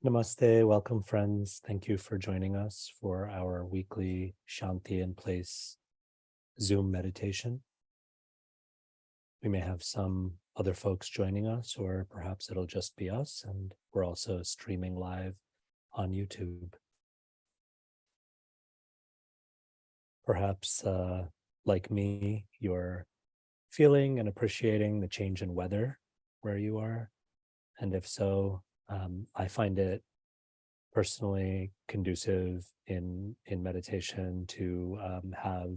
Namaste, welcome friends. Thank you for joining us for our weekly Shanti in Place Zoom meditation. We may have some other folks joining us, or perhaps it'll just be us, and we're also streaming live on YouTube. Perhaps, like me, you're feeling and appreciating the change in weather where you are. And if so, I find it personally conducive in meditation to have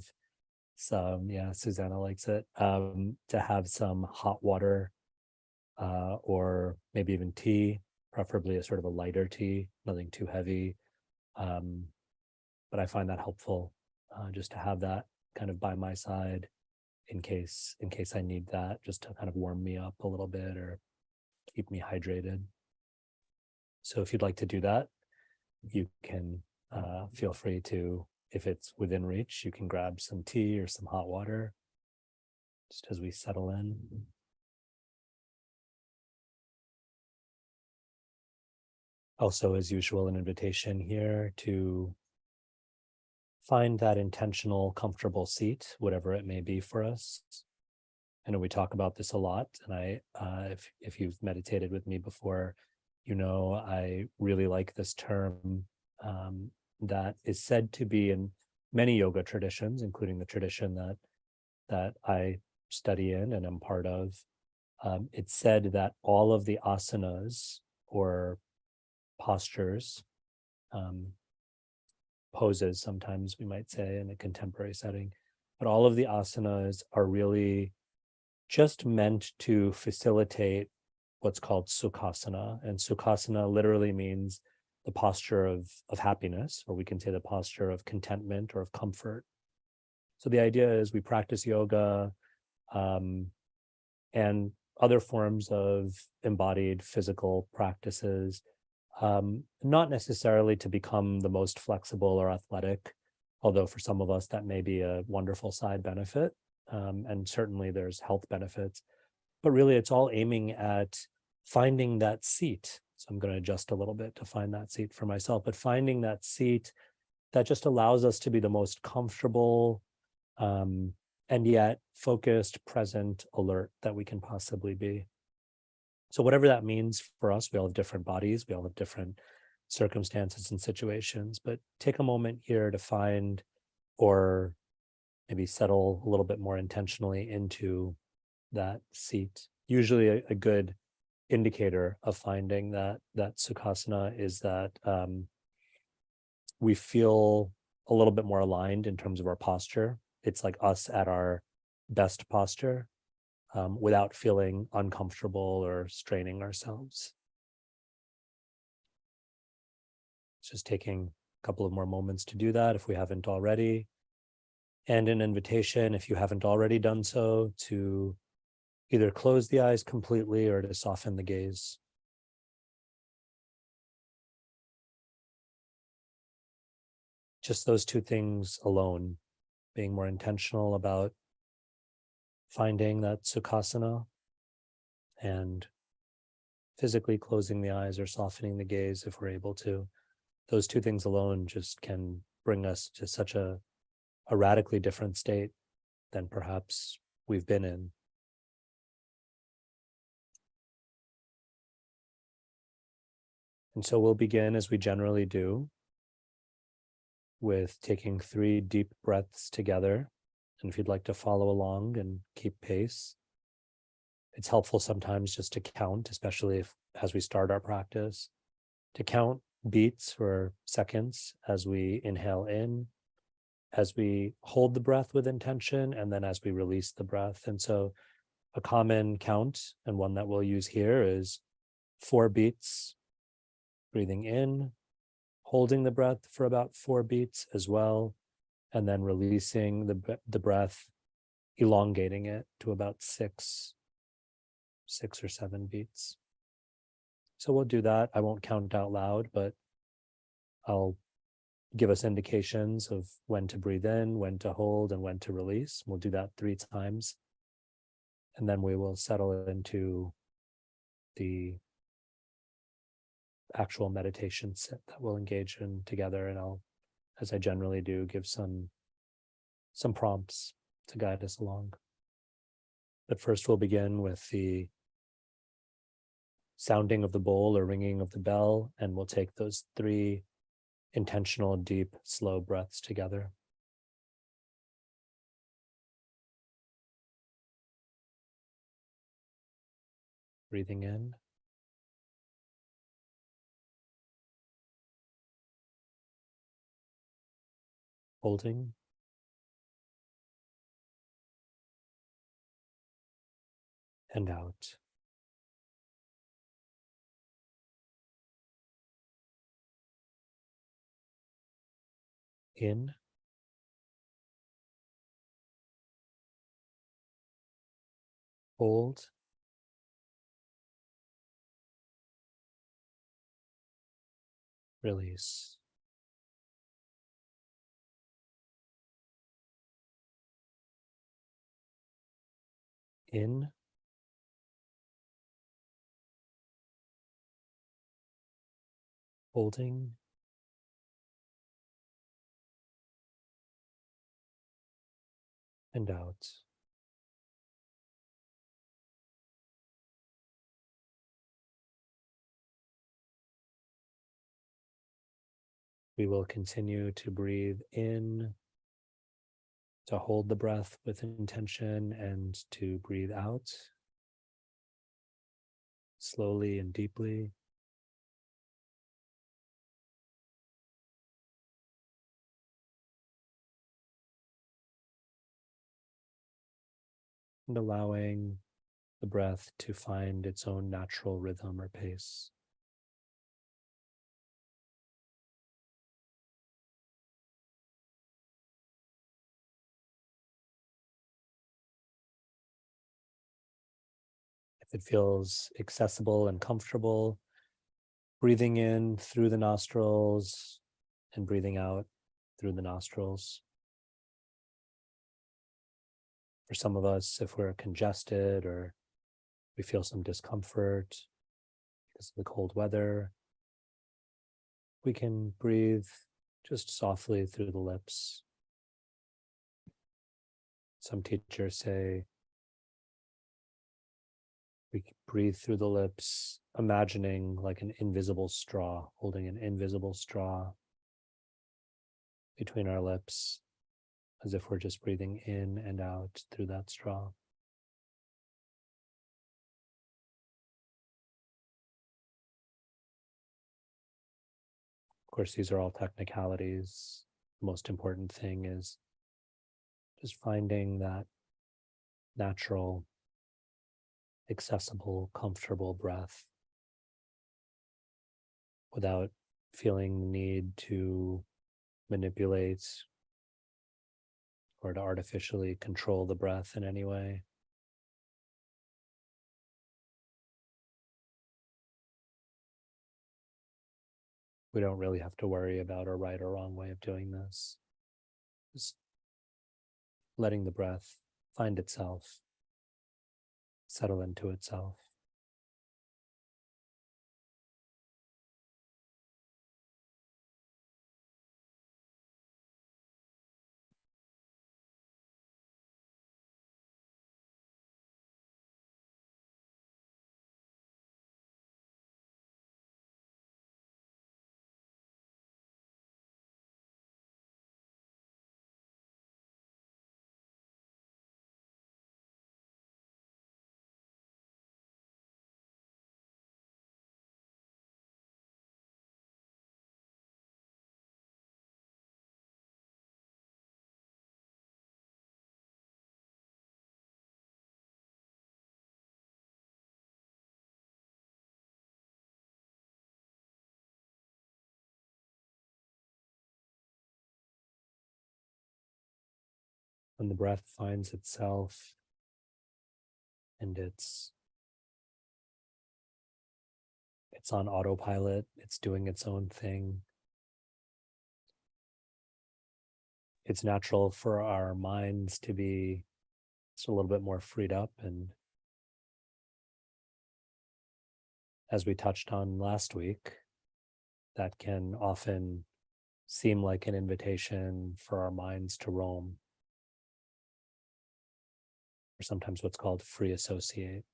some, yeah, Susanna likes it, to have some hot water or maybe even tea, preferably a sort of a lighter tea, nothing too heavy. But I find that helpful just to have that kind of by my side in case I need that, just to kind of warm me up a little bit or keep me hydrated. So if you'd like to do that, you can feel free to, if it's within reach, you can grab some tea or some hot water just as we settle in. Also, as usual, an invitation here to find that intentional, comfortable seat, whatever it may be for us. I know we talk about this a lot, and if you've meditated with me before, you know I really like this term that is said to be in many yoga traditions, including the tradition that I study in and am part of. It's said that all of the asanas or postures, poses, sometimes we might say in a contemporary setting, but all of the asanas are really just meant to facilitate what's called sukhasana. And sukhasana literally means the posture of happiness, or we can say the posture of contentment or of comfort. So the idea is we practice yoga and other forms of embodied physical practices, not necessarily to become the most flexible or athletic, although for some of us that may be a wonderful side benefit. And certainly there's health benefits, but really it's all aiming at finding that seat. So I'm going to adjust a little bit to find that seat for myself, but finding that seat that just allows us to be the most comfortable and yet focused, present, alert that we can possibly be. So whatever that means for us, we all have different bodies, we all have different circumstances and situations, but take a moment here to find, or maybe settle a little bit more intentionally into that seat. Usually a good indicator of finding that sukhasana is that we feel a little bit more aligned in terms of our posture. It's like us at our best posture without feeling uncomfortable or straining ourselves. Just taking a couple of more moments to do that if we haven't already. And an invitation, if you haven't already done so, to either close the eyes completely or to soften the gaze. Just those two things alone, being more intentional about finding that sukhasana and physically closing the eyes or softening the gaze if we're able to. Those two things alone just can bring us to such a radically different state than perhaps we've been in. And so we'll begin, as we generally do, with taking 3 deep breaths together. And if you'd like to follow along and keep pace, it's helpful sometimes just to count, especially if, as we start our practice, to count beats or seconds as we inhale in, as we hold the breath with intention, and then as we release the breath. And so a common count, and one that we'll use here, is 4 beats, breathing in, holding the breath for about 4 beats as well, and then releasing the breath, elongating it to about 6 or 7 beats. So we'll do that. I won't count out loud, but I'll give us indications of when to breathe in, when to hold, and when to release. We'll do that 3 times. And then we will settle into the actual meditation sit that we'll engage in together, and I'll, as I generally do, give some prompts to guide us along. But first we'll begin with the sounding of the bowl or ringing of the bell, and we'll take those 3 intentional, deep, slow breaths together. Breathing in. Holding. And out. In. Hold. Release. In. Holding. And out. We will continue to breathe in, to hold the breath with intention, and to breathe out slowly and deeply. And allowing the breath to find its own natural rhythm or pace. If it feels accessible and comfortable, breathing in through the nostrils and breathing out through the nostrils. For some of us, if we're congested or we feel some discomfort because of the cold weather, we can breathe just softly through the lips. Some teachers say we breathe through the lips, imagining like an invisible straw, holding an invisible straw between our lips, as if we're just breathing in and out through that straw. Of course, these are all technicalities. The most important thing is just finding that natural, accessible, comfortable breath without feeling the need to manipulate or to artificially control the breath in any way. We don't really have to worry about a right or wrong way of doing this. Just letting the breath find itself, settle into itself. When the breath finds itself and it's on autopilot, it's doing its own thing, it's natural for our minds to be just a little bit more freed up. And as we touched on last week, that can often seem like an invitation for our minds to roam, or sometimes what's called free associate.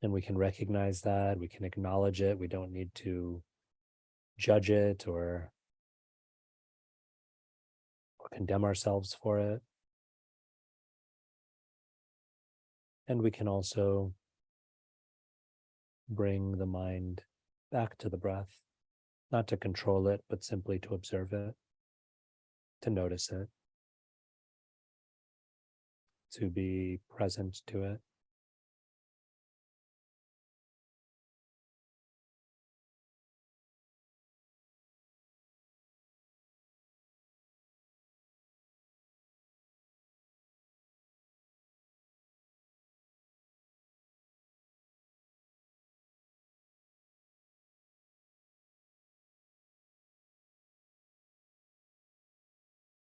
And we can recognize that, we can acknowledge it. We don't need to judge it or condemn ourselves for it. And we can also bring the mind back to the breath, not to control it, but simply to observe it, to notice it, to be present to it.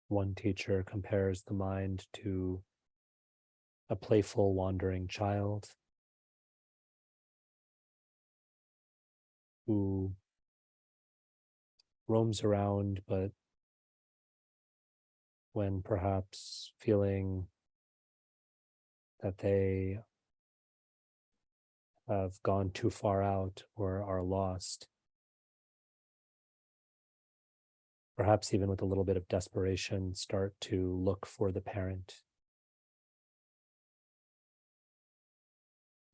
One teacher compares the mind to a playful wandering child who roams around, but when perhaps feeling that they have gone too far out or are lost, perhaps even with a little bit of desperation, start to look for the parent.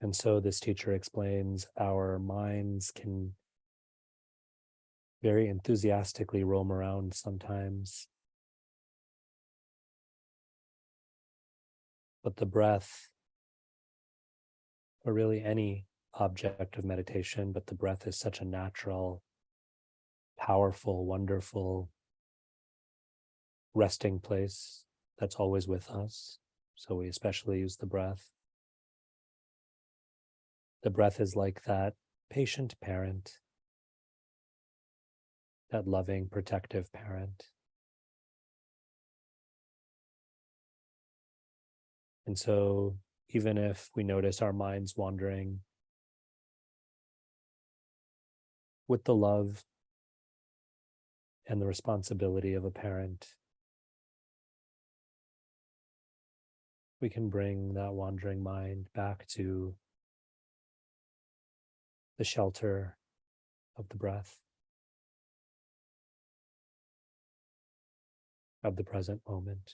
And so this teacher explains our minds can very enthusiastically roam around sometimes, but the breath, or really any object of meditation, but the breath is such a natural, powerful, wonderful resting place that's always with us. So we especially use the breath. The breath is like that patient parent, that loving, protective parent. And so even if we notice our minds wandering, with the love and the responsibility of a parent, we can bring that wandering mind back to the shelter of the breath, of the present moment.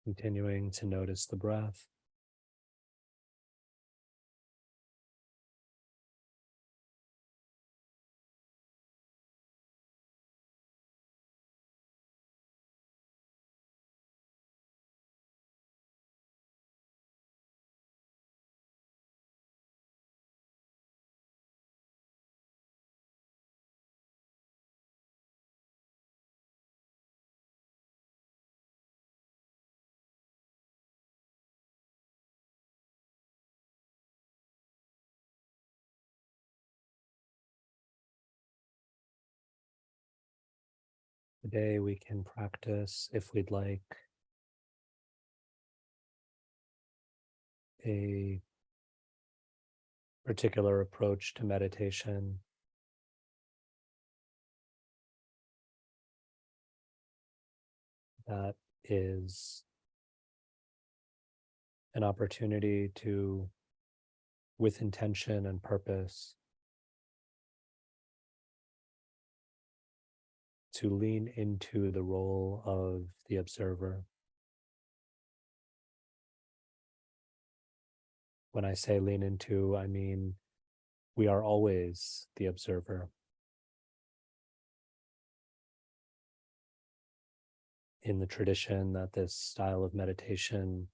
Continuing to notice the breath. Today we can practice, if we'd like, a particular approach to meditation that is an opportunity to, with intention and purpose, to lean into the role of the observer. When I say lean into, I mean we are always the observer. In the tradition that this style of meditation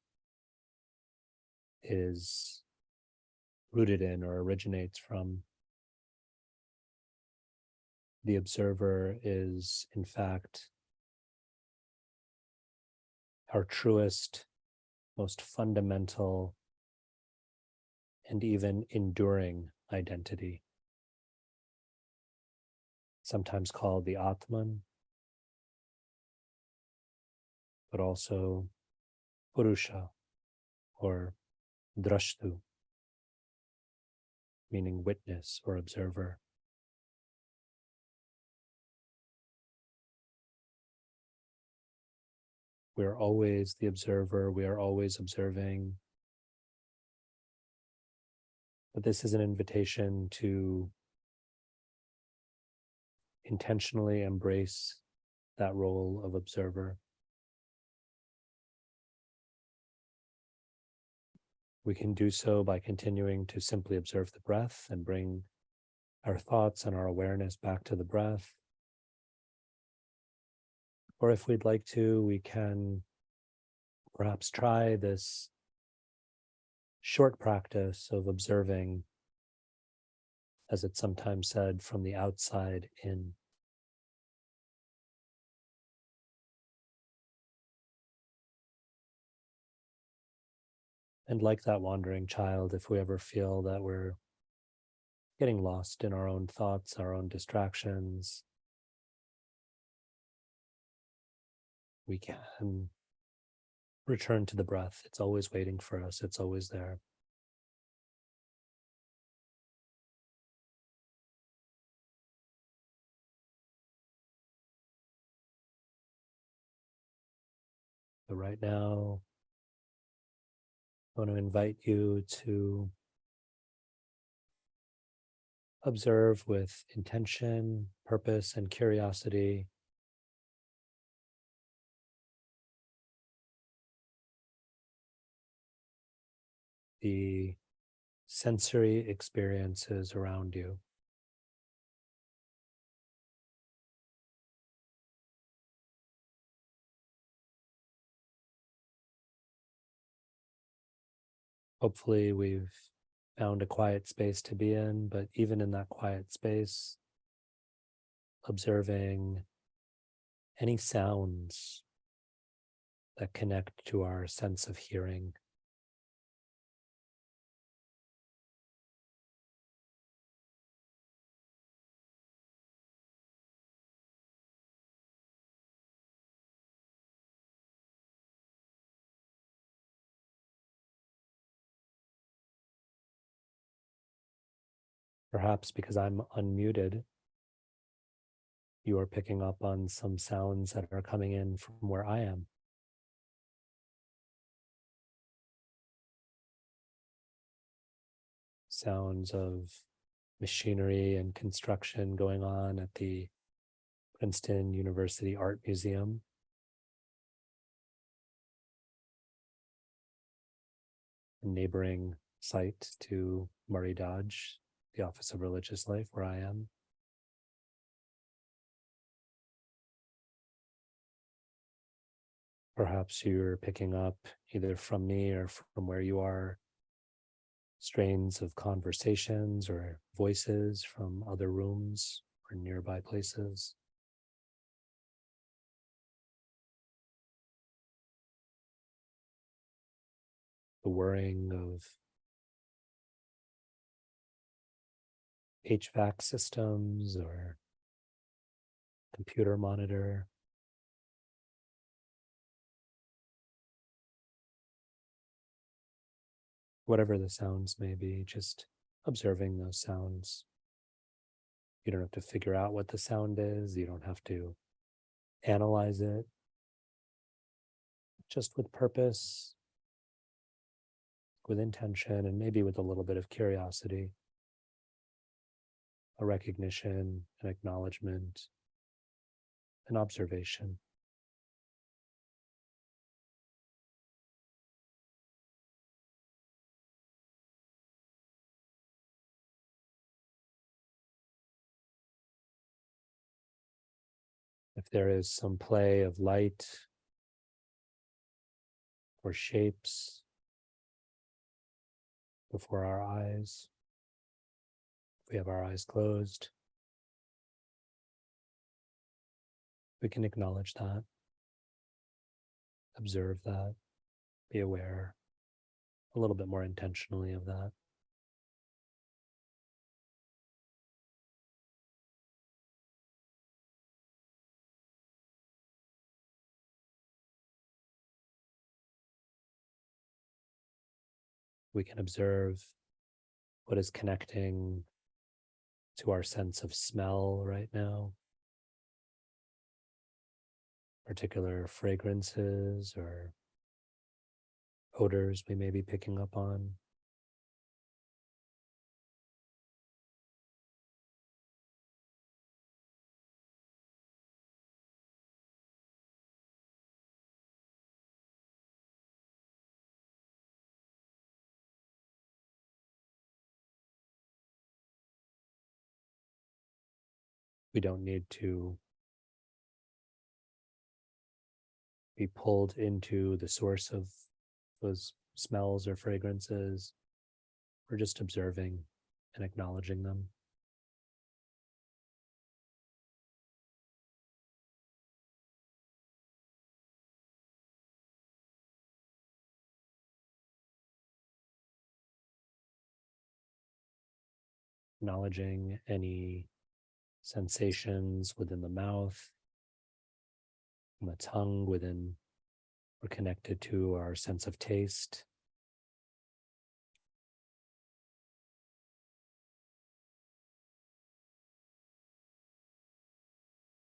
is rooted in or originates from, the observer is, in fact, our truest most fundamental and even enduring identity, sometimes called the Atman, but also Purusha or Drashtu, meaning witness or observer. We are always the observer, we are always observing. But this is an invitation to intentionally embrace that role of observer. We can do so by continuing to simply observe the breath and bring our thoughts and our awareness back to the breath. Or if we'd like to, we can perhaps try this short practice of observing, as it's sometimes said, from the outside in. And like that wandering child, if we ever feel that we're getting lost in our own thoughts, our own distractions, we can return to the breath. It's always waiting for us, it's always there. But right now, I want to invite you to observe with intention, purpose, and curiosity the sensory experiences around you. Hopefully, we've found a quiet space to be in, but even in that quiet space, observing any sounds that connect to our sense of hearing. Perhaps because I'm unmuted, you are picking up on some sounds that are coming in from where I am. Sounds of machinery and construction going on at the Princeton University Art Museum. A neighboring site to Murray Dodge, the Office of Religious Life, where I am. Perhaps you're picking up, either from me or from where you are, strains of conversations or voices from other rooms or nearby places. The whirring of HVAC systems or computer monitor. Whatever the sounds may be, just observing those sounds. You don't have to figure out what the sound is. You don't have to analyze it. Just with purpose, with intention, and maybe with a little bit of curiosity, a recognition, an acknowledgement, an observation. If there is some play of light or shapes before our eyes, if we have our eyes closed, we can acknowledge that, observe that. be aware a little bit more intentionally of that. We can observe what is connecting to our sense of smell right now, particular fragrances or odors we may be picking up on. We don't need to be pulled into the source of those smells or fragrances. We're just observing and acknowledging them. Acknowledging any sensations within the mouth, and the tongue within, or connected to our sense of taste.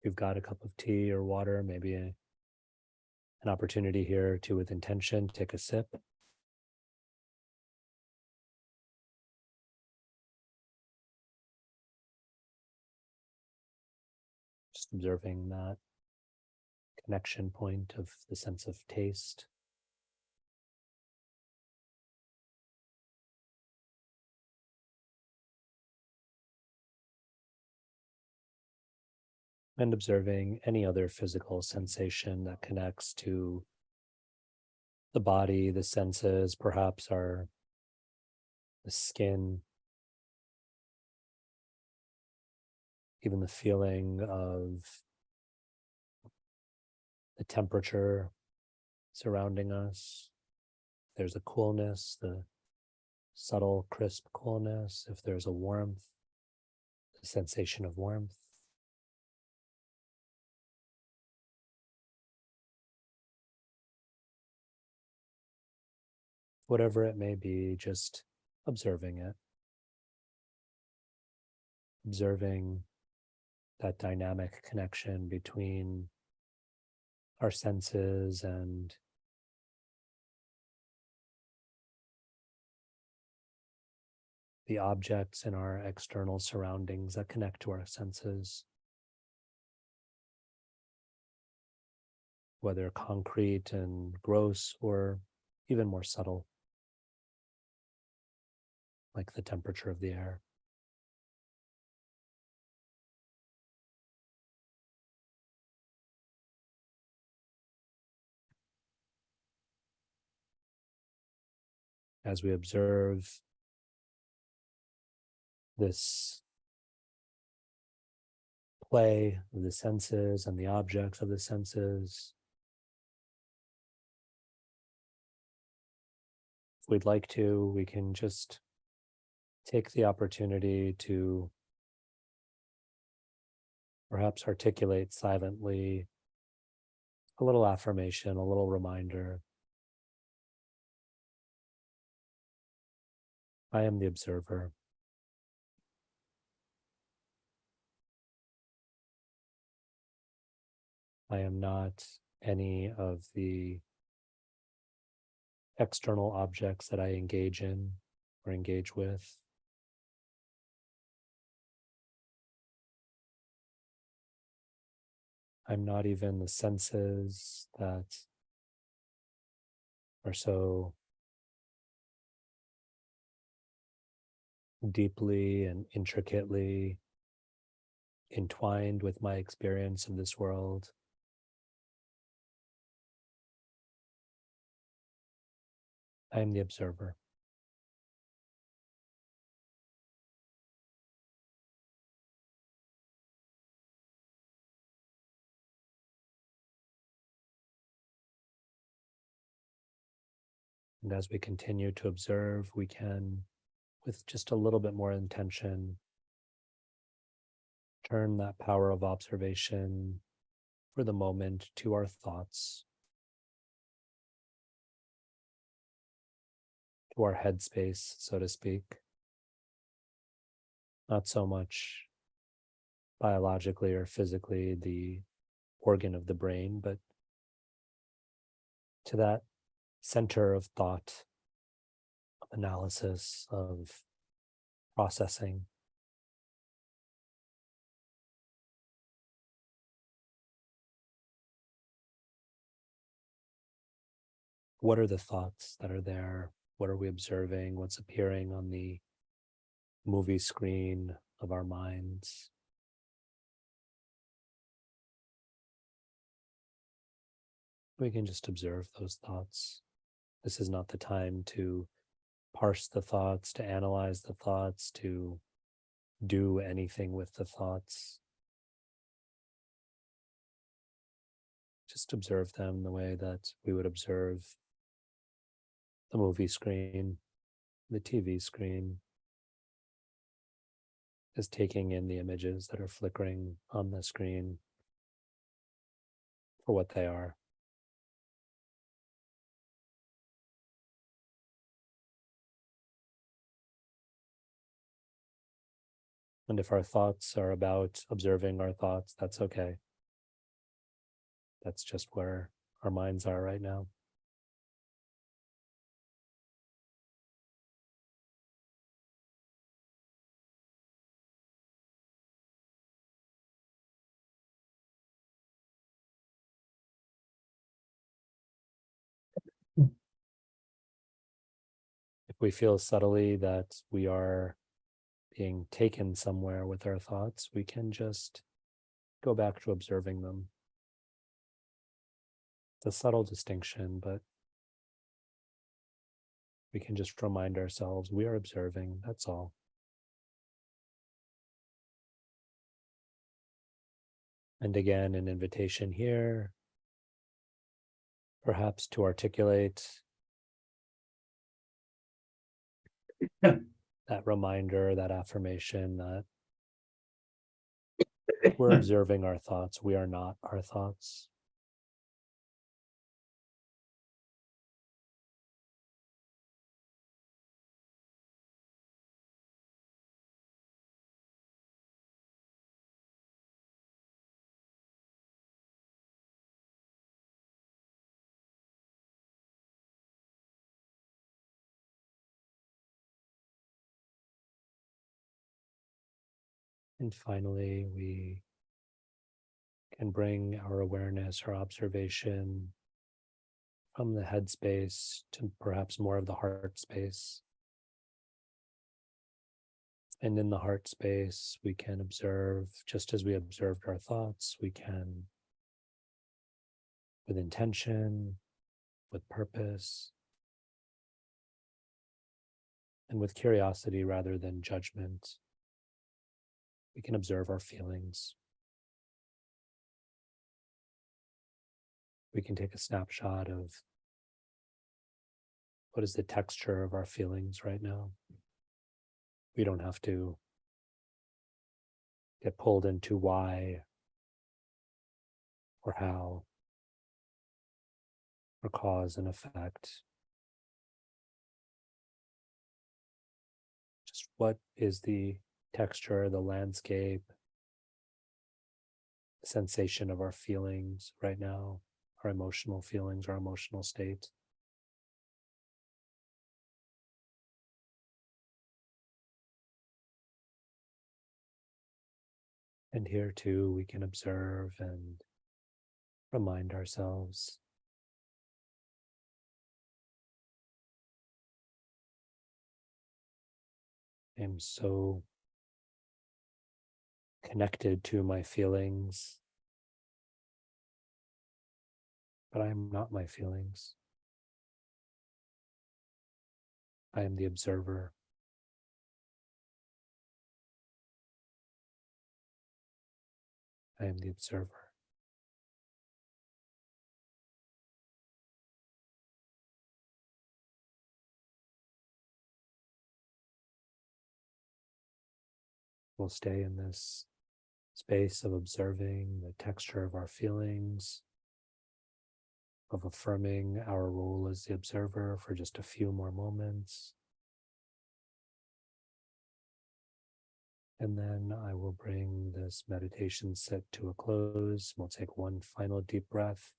You've got a cup of tea or water, maybe an opportunity here to, with intention, take a sip. Just observing that connection point of the sense of taste. And observing any other physical sensation that connects to the body, the senses, perhaps the skin, even the feeling of the temperature surrounding us. There's a coolness, the subtle, crisp coolness. If there's a warmth, the sensation of warmth. Whatever it may be, just observing it. Observing that dynamic connection between our senses and the objects in our external surroundings that connect to our senses, whether concrete and gross or even more subtle, like the temperature of the air. As we observe this play of the senses and the objects of the senses, if we'd like to, we can just take the opportunity to perhaps articulate silently a little affirmation, a little reminder. I am the observer. I am not any of the external objects that I engage in or engage with. I'm not even the senses that are so deeply and intricately entwined with my experience of this world. I am the observer. And as we continue to observe, we can, with just a little bit more intention, turn that power of observation for the moment to our thoughts, to our headspace, so to speak. Not so much biologically or physically the organ of the brain, but to that center of thought, of analysis, of processing. What are the thoughts that are there? What are we observing? What's appearing on the movie screen of our minds? We can just observe those thoughts. This is not the time to parse the thoughts, to analyze the thoughts, to do anything with the thoughts. Just observe them the way that we would observe the movie screen, the TV screen, is taking in the images that are flickering on the screen for what they are. And if our thoughts are about observing our thoughts, that's okay. That's just where our minds are right now. If we feel subtly that we are being taken somewhere with our thoughts, we can just go back to observing them. It's a subtle distinction, but we can just remind ourselves we are observing, that's all. And again, an invitation here, perhaps to articulate that reminder, that affirmation that we're observing our thoughts. We are not our thoughts. And finally, we can bring our awareness, our observation from the head space to perhaps more of the heart space. And in the heart space, we can observe, just as we observed our thoughts, we can, with intention, with purpose, and with curiosity rather than judgment, we can observe our feelings. We can take a snapshot of what is the texture of our feelings right now. We don't have to get pulled into why or how or cause and effect. Just what is the texture, the landscape, the sensation of our feelings right now, our emotional feelings, our emotional state. And here too, we can observe and remind ourselves I am so connected to my feelings, but I am not my feelings. I am the observer. I am the observer. We'll stay in this space of observing the texture of our feelings, of affirming our role as the observer for just a few more moments. And then I will bring this meditation set to a close. We'll take one final deep breath,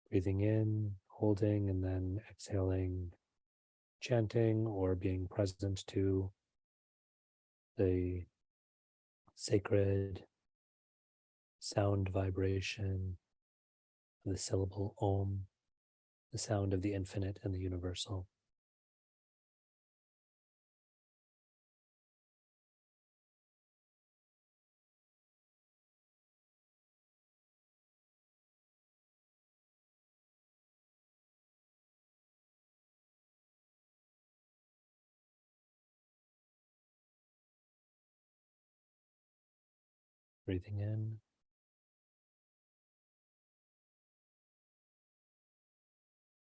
breathing in, holding, and then exhaling, chanting or being present to the sacred sound vibration of the syllable Om, the sound of the infinite and the universal. Breathing in,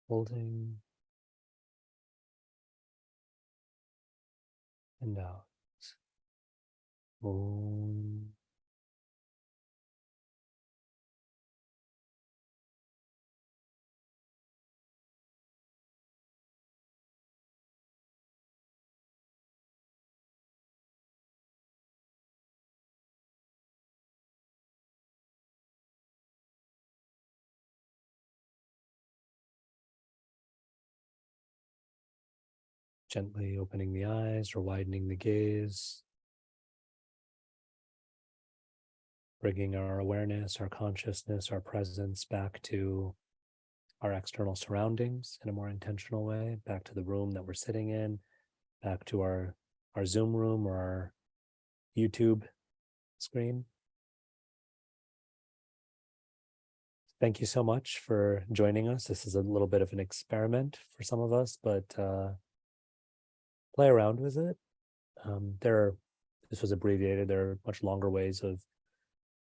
holding, and out. Om. Gently opening the eyes or widening the gaze, bringing our awareness, our consciousness, our presence back to our external surroundings in a more intentional way, back to the room that we're sitting in, back to our Zoom room or our YouTube screen. Thank you so much for joining us. This is a little bit of an experiment for some of us, but play around with it. This was abbreviated. There are much longer ways of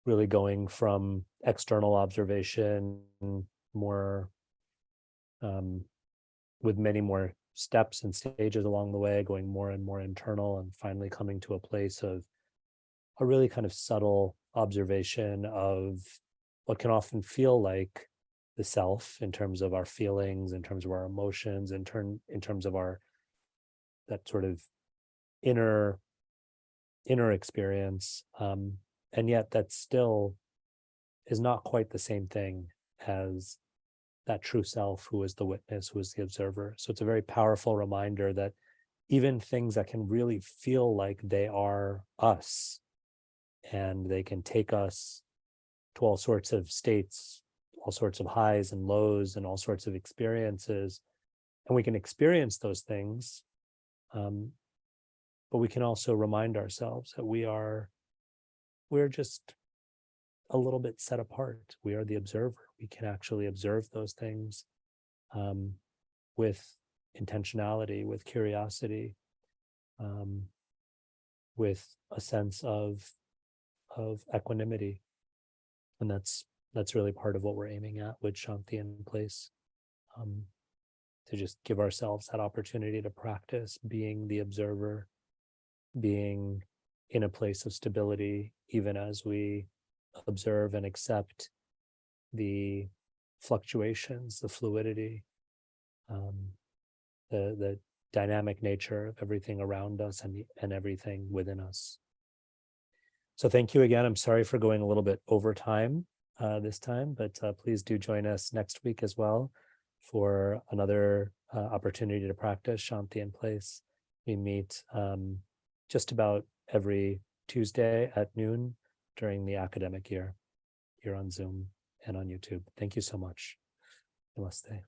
really going from external observation, more with many more steps and stages along the way, going more and more internal, and finally coming to a place of a really kind of subtle observation of what can often feel like the self in terms of our feelings, in terms of our emotions, in terms of our that sort of inner experience, and yet that still is not quite the same thing as that true self who is the witness, who is the observer. So it's a very powerful reminder that even things that can really feel like they are us, and they can take us to all sorts of states, all sorts of highs and lows, and all sorts of experiences, and we can experience those things, but we can also remind ourselves that we're just a little bit set apart. We are the observer. We can actually observe those things with intentionality, with curiosity, with a sense of equanimity, and that's really part of what we're aiming at with Shanti in place. To just give ourselves that opportunity to practice being the observer, being in a place of stability, even as we observe and accept the fluctuations, the fluidity, the dynamic nature of everything around us and everything within us. So thank you again. I'm sorry for going a little bit over time this time, but please do join us next week as well for another opportunity to practice Shanti in place. We meet just about every Tuesday at noon during the academic year here on Zoom and on YouTube. Thank you so much. Namaste.